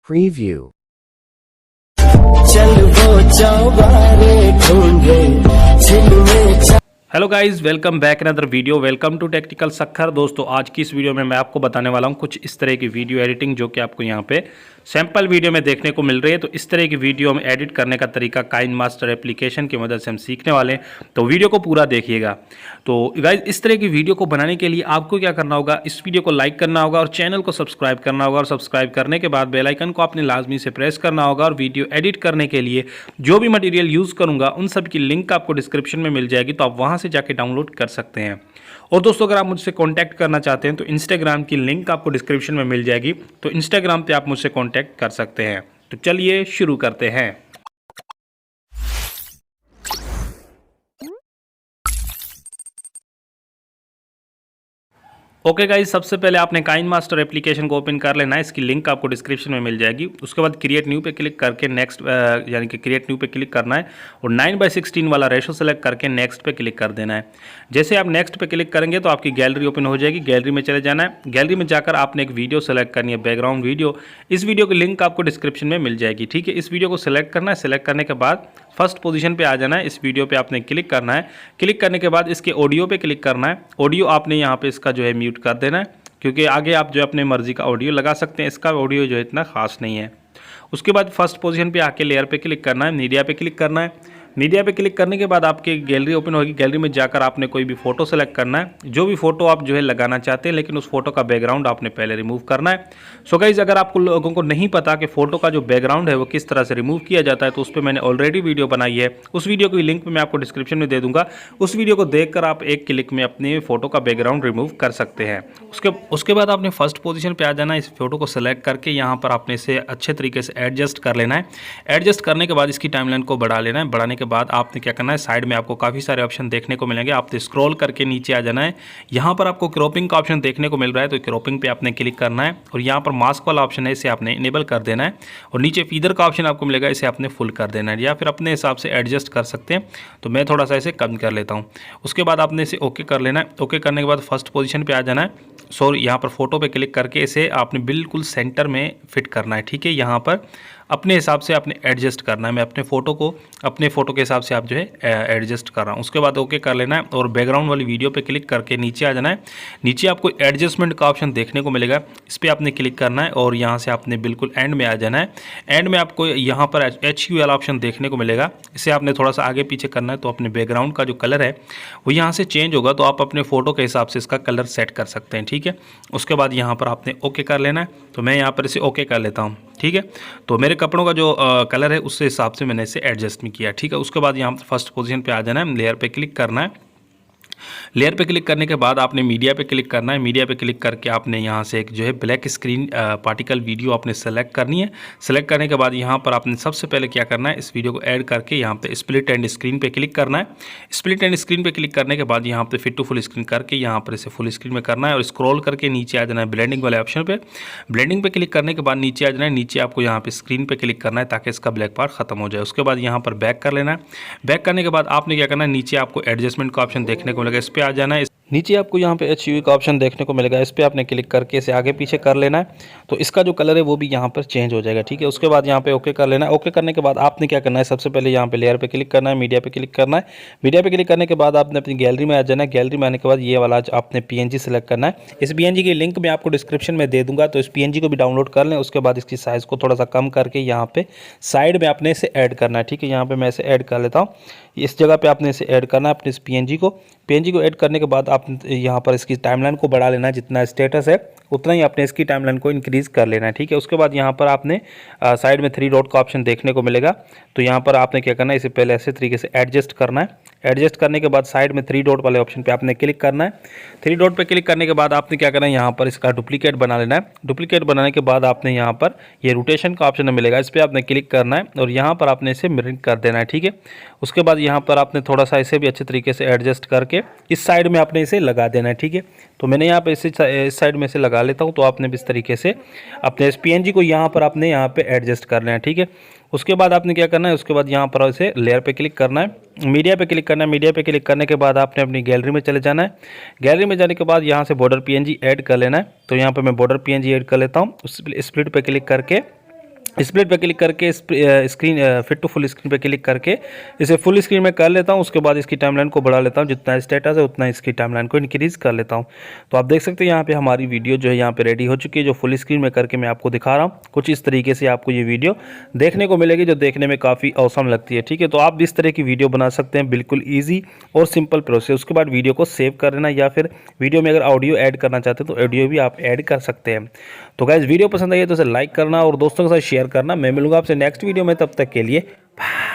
Preview. चल वो चौबारे ढूंढे जिनमें hello guys, welcome back another video. Welcome to Technical Sakhar. दोस्तों, आज की इस वीडियो में मैं आपको बताने वाला हूं कुछ इस तरह की वीडियो एडिटिंग जो कि आपको यहां पे सैंपल वीडियो में देखने को मिल रही है। तो इस तरह की वीडियो में एडिट करने का तरीका काइनमास्टर एप्लीकेशन की मदद से हम सीखने वाले हैं, तो वीडियो को पूरा देखिएगा। तो गाइस, इस तरह की वीडियो को बनाने के लिए आपको क्या करना होगा, इस वीडियो को लाइक करना होगा और चैनल को सब्सक्राइब करना होगा। और सब्सक्राइब करने के बाद बेल आइकन को आपने लाजमी से प्रेस करना होगा। और वीडियो एडिट करने के लिए जो भी मटेरियल यूज़ करूँगा उन सब की लिंक आपको डिस्क्रिप्शन में मिल जाएगी, तो आप वहाँ से जाके डाउनलोड कर सकते हैं। और दोस्तों, अगर आप मुझसे कांटेक्ट करना चाहते हैं तो इंस्टाग्राम की लिंक आपको डिस्क्रिप्शन में मिल जाएगी, तो इंस्टाग्राम पे आप मुझसे कांटेक्ट कर सकते हैं। तो चलिए शुरू करते हैं। ओके गाइस, सबसे पहले आपने काइनमास्टर एप्लीकेशन को ओपन कर लेना है। इसकी लिंक आपको डिस्क्रिप्शन में मिल जाएगी। उसके बाद क्रिएट न्यू पे क्लिक करके नेक्स्ट यानी कि क्रिएट न्यू पे क्लिक करना है और 9:16 वाला रेशो सेलेक्ट करके नेक्स्ट पे क्लिक कर देना है। जैसे आप नेक्स्ट पे क्लिक करेंगे तो आपकी गैलरी ओपन हो जाएगी। गैलरी में चले जाना है। गैलरी में जाकर आपने एक वीडियो सेलेक्ट करनी है, बैकग्राउंड वीडियो। इस वीडियो की लिंक आपको डिस्क्रिप्शन में मिल जाएगी, ठीक है। इस वीडियो को सिलेक्ट करना है। सिलेक्ट करने के बाद फर्स्ट पोजीशन पे आ जाना है। इस वीडियो पे आपने क्लिक करना है। क्लिक करने के बाद इसके ऑडियो पे क्लिक करना है। ऑडियो आपने यहाँ पे इसका जो है म्यूट कर देना है, क्योंकि आगे आप जो अपने मर्जी का ऑडियो लगा सकते हैं। इसका ऑडियो जो है इतना खास नहीं है। उसके बाद फर्स्ट पोजीशन पे आके लेयर पे क्लिक करना है, मीडिया पे क्लिक करना है। मीडिया पे क्लिक करने के बाद आपकी गैलरी ओपन होगी। गैलरी में जाकर आपने कोई भी फोटो सेलेक्ट करना है, जो भी फोटो आप जो है लगाना चाहते हैं, लेकिन उस फोटो का बैकग्राउंड आपने पहले रिमूव करना है। सो गाइस, अगर आपको लोगों को नहीं पता कि फोटो का जो बैकग्राउंड है वो किस तरह से रिमूव किया जाता है, तो उस पर मैंने ऑलरेडी वीडियो बनाई है। उस वीडियो की लिंक मैं आपको डिस्क्रिप्शन में दे दूंगा। उस वीडियो को देखकर आप एक क्लिक में अपनी फोटो का बैकग्राउंड रिमूव कर सकते हैं। उसके बाद आपने फर्स्ट पोजीशन पे आ जाना है। इस फोटो को सेलेक्ट करके यहाँ पर आपने इसे अच्छे तरीके से एडजस्ट कर लेना है। एडजस्ट करने के बाद इसकी टाइमलाइन को बढ़ा लेना है। बढ़ाने के बाद आपने क्या करना है, साइड में आपको काफ़ी सारे ऑप्शन देखने को मिलेंगे। आपने स्क्रॉल करके नीचे आ जाना है। यहाँ पर आपको क्रॉपिंग का ऑप्शन देखने को मिल रहा है, तो क्रॉपिंग पे आपने क्लिक करना है। और यहाँ पर मास्क वाला ऑप्शन है, इसे आपने इनेबल कर देना है। और नीचे फीदर का ऑप्शन आपको मिलेगा, इसे आपने फुल कर देना है, या फिर अपने हिसाब से एडजस्ट कर सकते हैं। तो मैं थोड़ा सा इसे कम कर लेता हूँ। उसके बाद आपने इसे ओके कर लेना है। ओके करने के बाद फर्स्ट पोजीशन पे आ जाना है। सॉरी, यहाँ पर फोटो पे क्लिक करके इसे आपने बिल्कुल सेंटर में फिट करना है, ठीक है। यहाँ पर अपने हिसाब से आपने एडजस्ट करना है। मैं अपने फ़ोटो के हिसाब से आप जो है एडजस्ट कर रहा हूँ। उसके बाद ओके कर लेना है और बैकग्राउंड वाली वीडियो पे क्लिक करके नीचे आ जाना है। नीचे आपको एडजस्टमेंट का ऑप्शन देखने को मिलेगा, इस पर आपने क्लिक करना है और यहाँ से आपने बिल्कुल एंड में आ जाना है। एंड में आपको यहाँ पर HU वाला ऑप्शन देखने को मिलेगा, इसे आपने थोड़ा सा आगे पीछे करना है। तो अपने बैकग्राउंड का जो कलर है वो यहाँ से चेंज होगा, तो आप अपने फ़ोटो के हिसाब से इसका कलर सेट कर सकते हैं, ठीक है। उसके बाद यहाँ पर आपने ओके कर लेना है। तो मैं यहाँ पर इसे ओके कर लेता हूँ, ठीक है। तो मेरे कपड़ों का जो कलर है उससे हिसाब से मैंने इसे एडजस्ट नहीं किया, ठीक है। उसके बाद यहाँ फर्स्ट पोजीशन पे आ जाना है। लेयर पे क्लिक करना है। लेयर पे क्लिक करने के बाद आपने मीडिया पे क्लिक करना है। मीडिया पे क्लिक करके आपने यहाँ से एक जो है ब्लैक स्क्रीन पार्टिकल वीडियो आपने सेलेक्ट करनी है। सेलेक्ट करने के बाद यहाँ पर आपने सबसे पहले क्या करना है, इस वीडियो को ऐड करके यहाँ पे स्प्लिट एंड स्क्रीन पे क्लिक करना है। स्प्लिट एंड स्क्रीन पे क्लिक करने के बाद यहाँ पे फिट टू फुल स्क्रीन करके यहाँ पर इसे फुल स्क्रीन में करना है और स्क्रॉल करके नीचे आ जाना है ब्लेंडिंग वाले ऑप्शन पे। ब्लेंडिंग पे क्लिक करने के बाद नीचे आ जाना है। नीचे आपको यहाँ पे स्क्रीन पे क्लिक करना है ताकि इसका ब्लैक पार्ट खत्म हो जाए। उसके बाद यहाँ पर बैक कर लेना है। बैक करने के बाद आपने क्या करना है, नीचे आपको एडजस्टमेंट का ऑप्शन देखने को मिलेगा, इस पर आ जाना है। नीचे आपको यहाँ पे HU का ऑप्शन देखने को मिलेगा, इस पर आपने क्लिक करके इसे आगे पीछे कर लेना है। तो इसका जो कलर है वो भी यहाँ पर चेंज हो जाएगा, ठीक है। उसके बाद यहाँ पे ओके कर लेना है। ओके करने के बाद आपने क्या करना है, सबसे पहले यहाँ पे लेयर पे क्लिक करना है, मीडिया पे क्लिक करना है। मीडिया पे क्लिक करने के बाद आपने अपनी गैलरी में आ जाना है। गैलरी में आने के बाद ये वाला आपने PNG सेलेक्ट करना है। इस PNG की लिंक मैं आपको डिस्क्रिप्शन में दे दूंगा, तो इस PNG को भी डाउनलोड कर लें। उसके बाद इसकी साइज़ को थोड़ा सा कम करके यहाँ पे साइड में आपने इसे ऐड करना है, ठीक है। यहाँ पे मैं इसे ऐड कर लेता हूँ। इस जगह पे आपने इसे ऐड करना है अपने इस PNG को ऐड करने के बाद आप यहाँ पर इसकी टाइमलाइन को बढ़ा लेना है। जितना स्टेटस है उतना ही आपने इसकी टाइमलाइन को इंक्रीज़ कर लेना है, ठीक है। उसके बाद यहाँ पर आपने साइड में 3 डॉट का ऑप्शन देखने को मिलेगा। तो यहाँ पर आपने क्या करना है, इसे पहले ऐसे तरीके से एडजस्ट करना है। एडजस्ट करने के बाद साइड में 3 डॉट वाले ऑप्शन पे आपने क्लिक करना है। 3 डॉट पे क्लिक करने के बाद आपने क्या करना है, यहाँ पर इसका डुप्लीकेट बना लेना है। डुप्लीकेट बनाने के बाद आपने यहाँ पर ये रोटेशन का ऑप्शन मिलेगा, इस पर आपने क्लिक करना है और यहाँ पर आपने इसे मिररिंग कर देना है, ठीक है। उसके बाद यहाँ पर आपने थोड़ा सा इसे भी अच्छे तरीके से एडजस्ट करके इस साइड में आपने इसे लगा देना है, ठीक है। तो मैंने यहाँ पे इस साइड में से लगा लेता हूँ। तो आपने इस तरीके से अपने इस PNG को यहाँ पर आपने यहाँ पे एडजस्ट करना है, ठीक है। उसके बाद आपने क्या करना है, उसके बाद यहाँ पर इसे लेयर पे क्लिक करना है, मीडिया पे क्लिक करना है। मीडिया पे क्लिक करने के बाद आपने अपनी गैलरी में चले जाना है। गैलरी में जाने के बाद यहाँ से बॉर्डर PNG ऐड कर लेना है। तो यहाँ पर मैं बॉर्डर PNG ऐड कर लेता हूँ। स्प्लिट पे क्लिक करके स्प्लिट पे क्लिक करके screen fit to full screen पे क्लिक करके इसे फुल स्क्रीन में कर लेता हूँ। उसके बाद इसकी टाइमलाइन को बढ़ा लेता हूँ, जितना स्टेटस है उतना इसकी टाइमलाइन को इंक्रीज कर लेता हूँ। तो आप देख सकते हैं यहाँ पे हमारी वीडियो जो है यहाँ पे रेडी हो चुकी है, जो फुल स्क्रीन में करके मैं आपको दिखा रहा हूँ। कुछ इस तरीके से आपको ये वीडियो देखने को मिलेगी, जो देखने में काफ़ी औसम लगती है। ठीक है, तो आप इस तरह की वीडियो बना सकते हैं, बिल्कुल ईजी और सिंपल प्रोसेस। उसके बाद वीडियो को सेव कर लेना, या फिर वीडियो में अगर ऑडियो ऐड करना चाहते हैं तो ऑडियो भी आप ऐड कर सकते हैं। तो गाइस वीडियो पसंद आई है तो इसे लाइक करना और दोस्तों के साथ शेयर करना। मैं मिलूंगा आपसे नेक्स्ट वीडियो में, तब तक के लिए बाय।